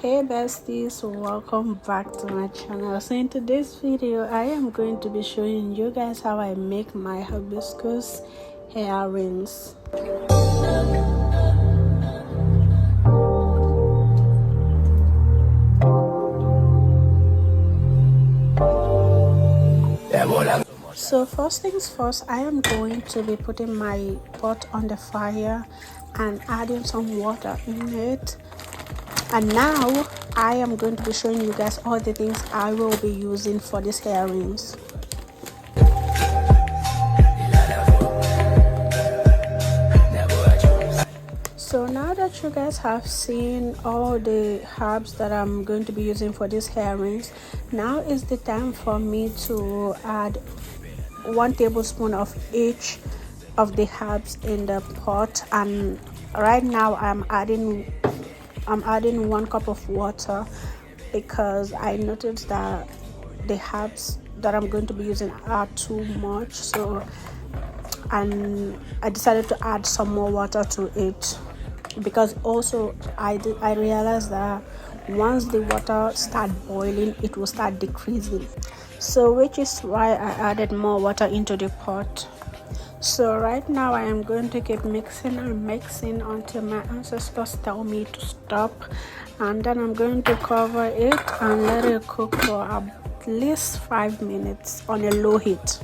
Hey besties, welcome back to my channel. So in today's video I am going to be showing you guys how I make my hibiscus earrings. So first things first, I am going to be putting my pot on the fire and adding some water in it. And now I am going to be showing you guys all the things I will be using for these earrings. So now that you guys have seen all the herbs that I'm going to be using for these earrings, now is the time for me to add 1 tablespoon of each of the herbs in the pot. And right now I'm adding 1 cup of water because I noticed that the herbs that I'm going to be using are too much, and I decided to add some more water to it, because also I realized that once the water start boiling it will start decreasing, so which is why I added more water into the pot. So right now I am going to keep mixing and mixing until my ancestors tell me to stop, and then I'm going to cover it and let it cook for at least 5 minutes on a low heat.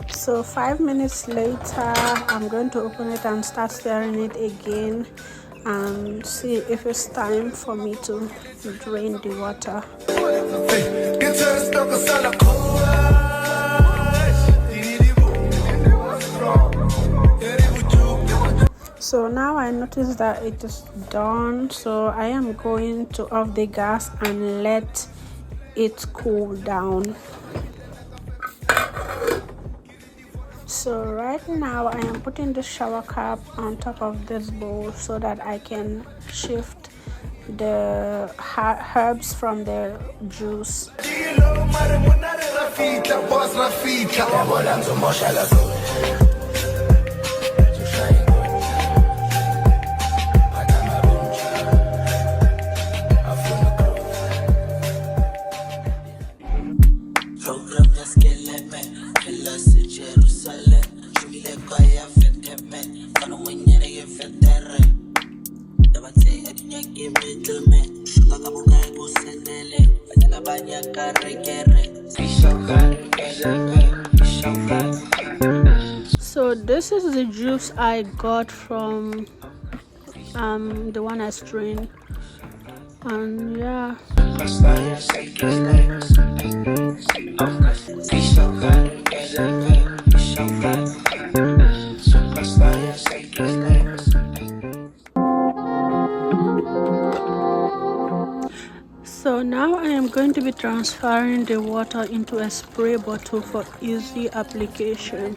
So 5 minutes later I'm going to open it and start stirring it again and see if it's time for me to drain the water. So now I notice that it is done, so I am going to off the gas and let it cool down. So right now I am putting the shower cap on top of this bowl so that I can shift the herbs from the juice. So this is the juice I got from the one I strained, and yeah. So now I am going to be transferring the water into a spray bottle for easy application.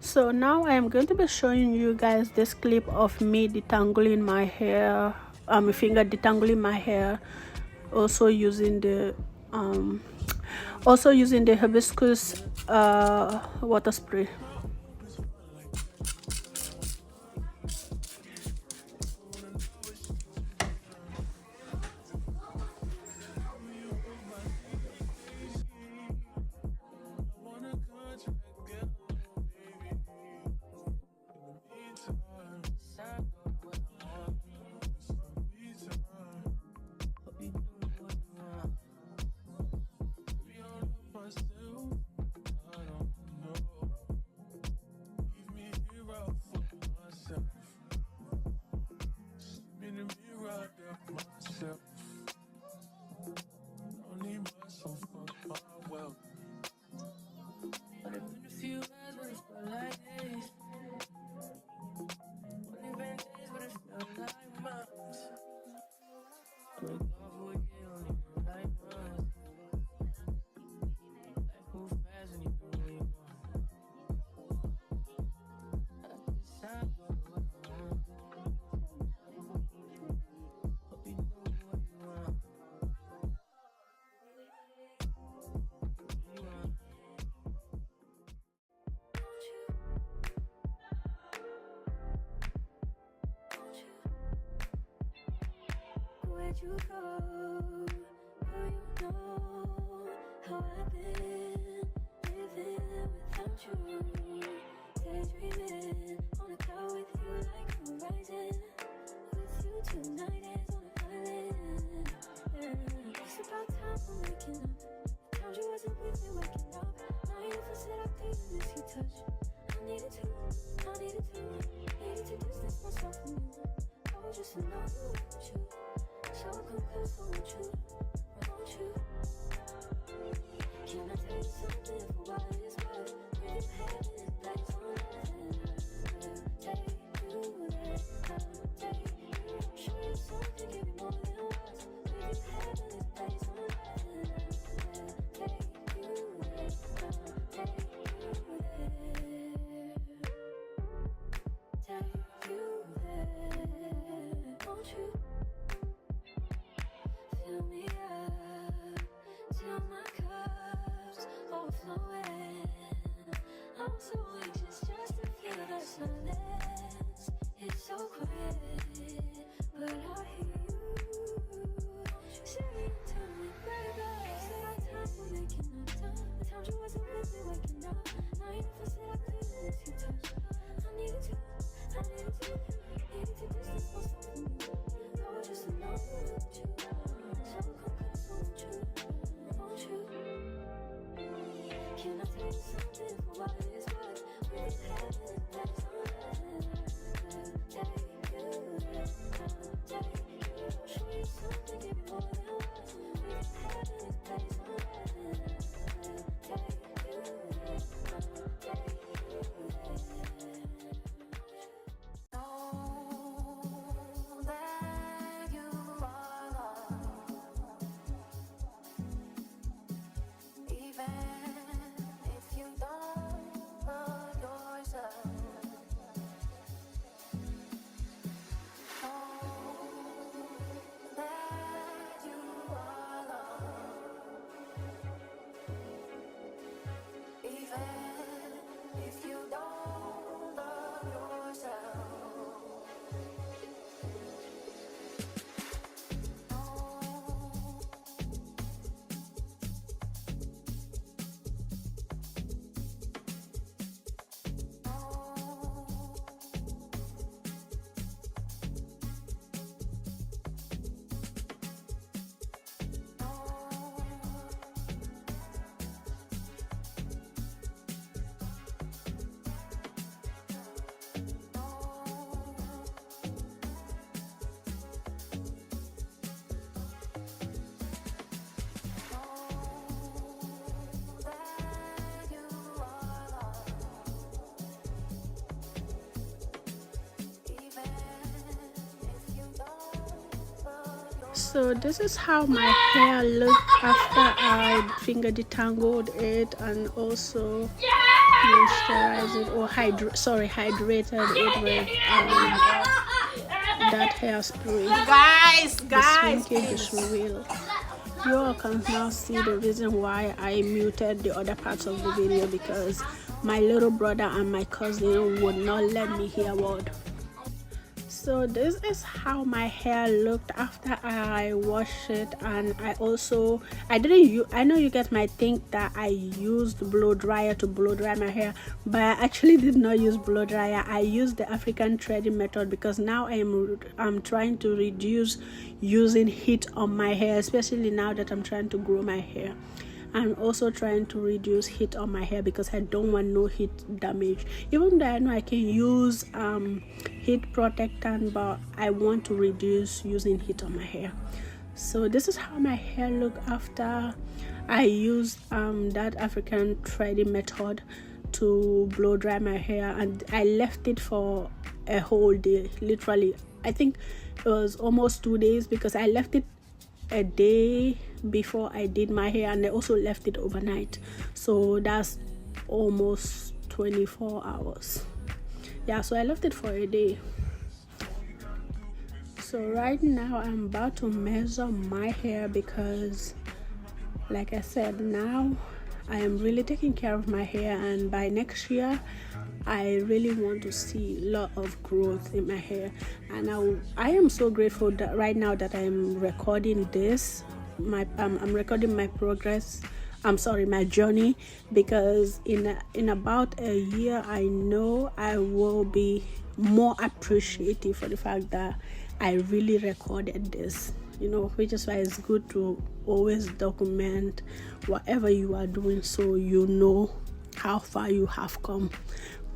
So now I am going to be showing you guys this clip of me detangling my hair, finger detangling my hair, also using the hibiscus water spray. So this is how my hair looked after I finger detangled it and also moisturized it or hydrated it with that hairspray. Guys, you all can now see the reason why I muted the other parts of the video, because my little brother and my cousin would not let me hear a word. So this is how my hair looked after I washed it, and I know you guys might think that I used blow dryer to blow dry my hair, but I actually did not use blow dryer. I used the African threading method because now I'm trying to reduce using heat on my hair, especially now that I'm trying to grow my hair. I'm also trying to reduce heat on my hair because I don't want no heat damage. Even though I know I can use heat protectant, but I want to reduce using heat on my hair. So this is how my hair looked after I used that African threading method to blow dry my hair, and I left it for a whole day. Literally, I think it was almost 2 days because I left it a day before I did my hair, and I also left it overnight, so that's almost 24 hours. Yeah, so I left it for a day. So right now I'm about to measure my hair because, like I said, now I am really taking care of my hair, and by next year I really want to see a lot of growth in my hair. And I am so grateful that right now that I'm recording this I'm recording my progress. I'm sorry, my journey, because in about a year, I know I will be more appreciative for the fact that I really recorded this. Which is why it's good to always document whatever you are doing, so you know how far you have come.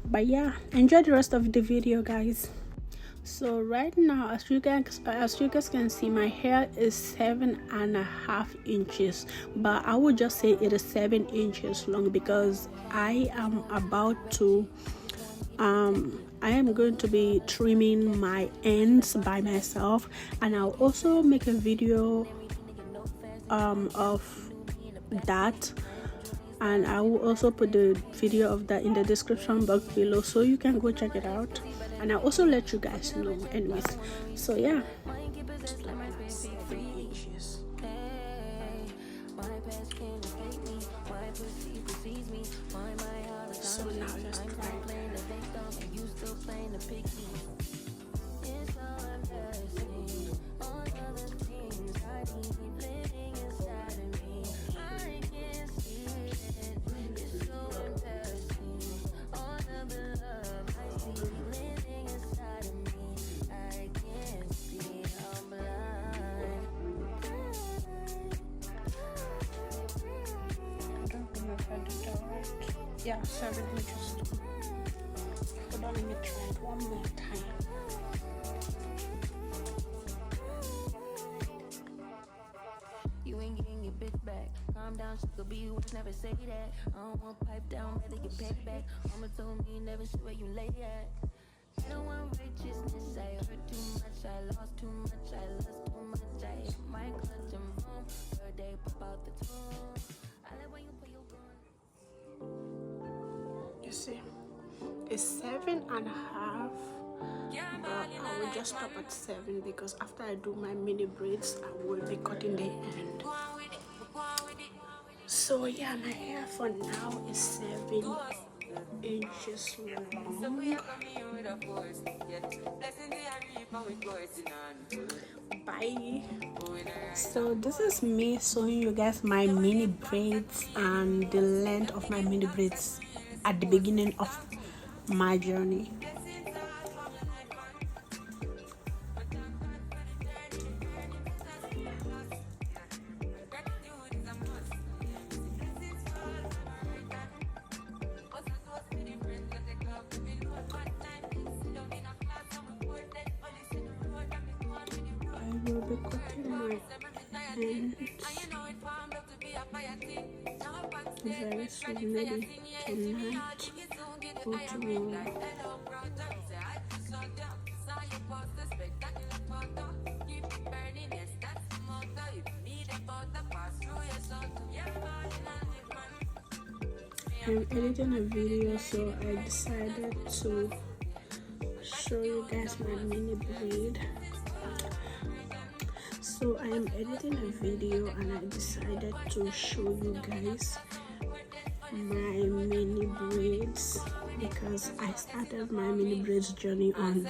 But yeah, enjoy the rest of the video, guys. So right now, as you guys can see, my hair is 7.5 inches, but I would just say it is 7 inches long, because I am going to be trimming my ends by myself, and I'll also make a video of that, and I will also put the video of that in the description box below, so you can go check it out, and I'll also let you guys know anyways. So yeah, so now let's try. Yeah, 7 inches. Hold on, let me try it one more time. You ain't getting your bitch back. Calm down, she could be you, never say that. I don't want pipe down, better get paid back. Mama told me never see where you lay at. I don't want righteousness, I hurt too much, I lost too much, I lost too much. I hit my clutch and boom, third day pop out the tune. I like when you put your gun. You see, it's 7.5, but I will just stop at 7, because after I do my mini braids, I will be cutting the end. So yeah, my hair for now is 7 inches long. Bye. So this is me showing you guys my mini braids and the length of my mini braids at the beginning of my journey. I will be cutting my ends very soon, maybe tonight or tomorrow. I'm editing a video, so I decided to show you guys my mini braid. So I am editing a video and I decided to show you guys my mini braids, because I started my mini braids journey on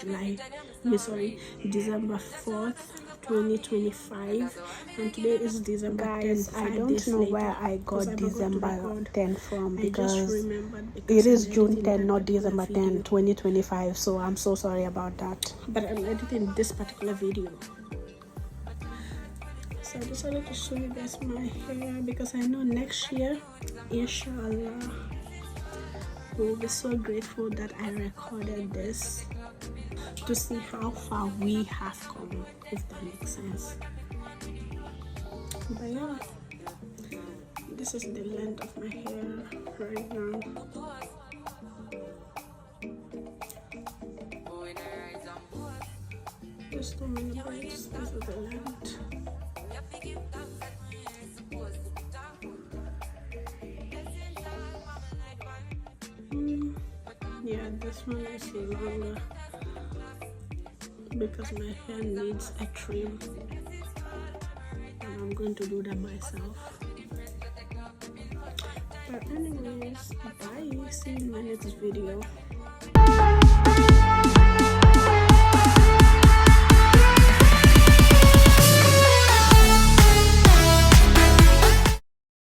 December 4th 2025, and today is December 10th. I don't know where I got December 10 from, because it is June 10, not December 10, 2025, so I'm so sorry about that. But I'm editing this particular video, so I decided to show you guys my hair, because I know next year, inshallah, we'll be so grateful that I recorded this, to see how far we have come, if that makes sense. But yeah, this is the length of my hair right now. Just 2 minutes. This is the length. Yeah, this one is longer, because my hair needs a trim, and I'm going to do that myself. But anyways, bye, see you in my next video.